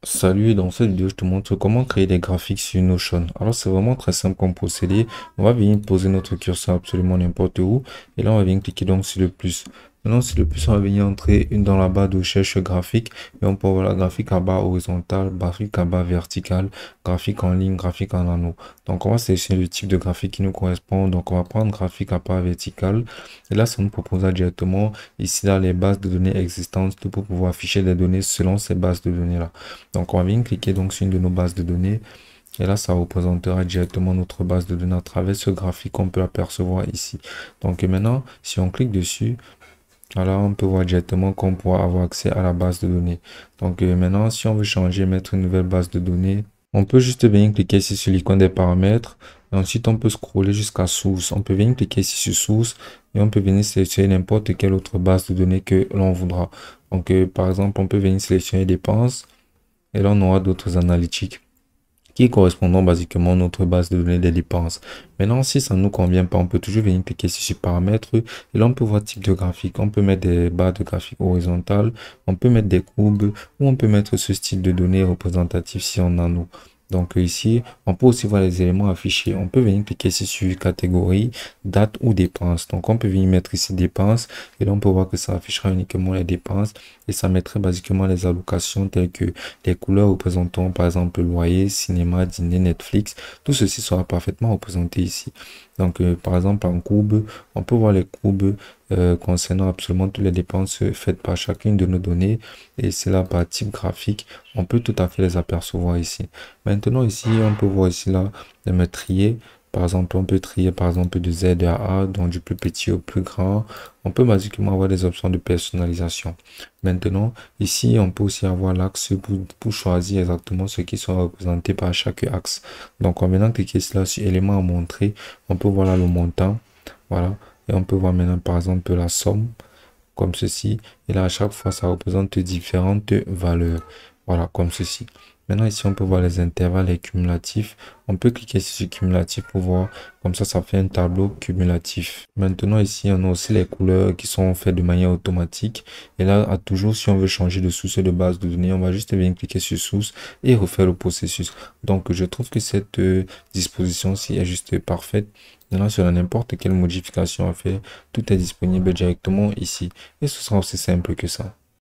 Salut, dans cette vidéo, je te montre comment créer des graphiques sur Notion. Alors, c'est vraiment très simple comme procédé. On va venir poser notre curseur absolument n'importe où. Et là, on va venir cliquer donc sur le plus. Maintenant, sur le plus, on va venir entrer dans la barre de recherche graphique. Et on peut voir la graphique à barre horizontale, graphique à barre verticale, graphique en ligne, graphique en anneau. Donc, on va sélectionner le type de graphique qui nous correspond. Donc, on va prendre graphique à barre verticale. Et là, ça nous proposera directement ici, là, les bases de données existantes pour pouvoir afficher des données selon ces bases de données-là. Donc, on va bien cliquer donc sur une de nos bases de données. Et là, ça représentera directement notre base de données à travers ce graphique qu'on peut apercevoir ici. Donc, maintenant, si on clique dessus, alors on peut voir directement qu'on pourra avoir accès à la base de données. Donc, maintenant, si on veut changer, mettre une nouvelle base de données, on peut juste venir cliquer ici sur l'icône des paramètres. Et ensuite, on peut scroller jusqu'à source. On peut venir cliquer ici sur source et on peut venir sélectionner n'importe quelle autre base de données que l'on voudra. Donc, par exemple, on peut venir sélectionner dépenses. Et là, on aura d'autres analytiques qui correspondront basiquement à notre base de données des dépenses. Maintenant, si ça ne nous convient pas, on peut toujours venir cliquer sur paramètres. Et là, on peut voir type de graphique. On peut mettre des barres de graphique horizontales, on peut mettre des courbes ou on peut mettre ce style de données représentatif si on en a. Donc ici, on peut aussi voir les éléments affichés. On peut venir cliquer ici sur catégorie, date ou dépenses. Donc on peut venir mettre ici dépenses et là on peut voir que ça affichera uniquement les dépenses et ça mettrait basiquement les allocations telles que les couleurs représentant par exemple loyer, cinéma, dîner, Netflix. Tout ceci sera parfaitement représenté ici. Donc par exemple en courbe, on peut voir les courbes concernant absolument toutes les dépenses faites par chacune de nos données et c'est là par type graphique. On peut tout à fait les apercevoir ici. Maintenant, ici, on peut voir ici là, de me trier. Par exemple, on peut trier par exemple de Z à A, donc du plus petit au plus grand. On peut basiquement avoir des options de personnalisation. Maintenant, ici, on peut aussi avoir l'axe pour choisir exactement ce qui sera représenté par chaque axe. Donc, en venant cliquer là sur éléments à montrer, on peut voir là le montant. Voilà. Et on peut voir maintenant par exemple la somme comme ceci. Et là, à chaque fois, ça représente différentes valeurs. Voilà, comme ceci. Maintenant, ici, on peut voir les intervalles et cumulatifs. On peut cliquer sur cumulatif pour voir. Comme ça fait un tableau cumulatif. Maintenant, ici, on a aussi les couleurs qui sont faites de manière automatique. Et là, à toujours, si on veut changer de source de base de données, on va juste venir cliquer sur source et refaire le processus. Donc, je trouve que cette disposition-ci est juste parfaite. Maintenant, si on a n'importe quelle modification à faire, tout est disponible directement ici. Et ce sera aussi simple que ça.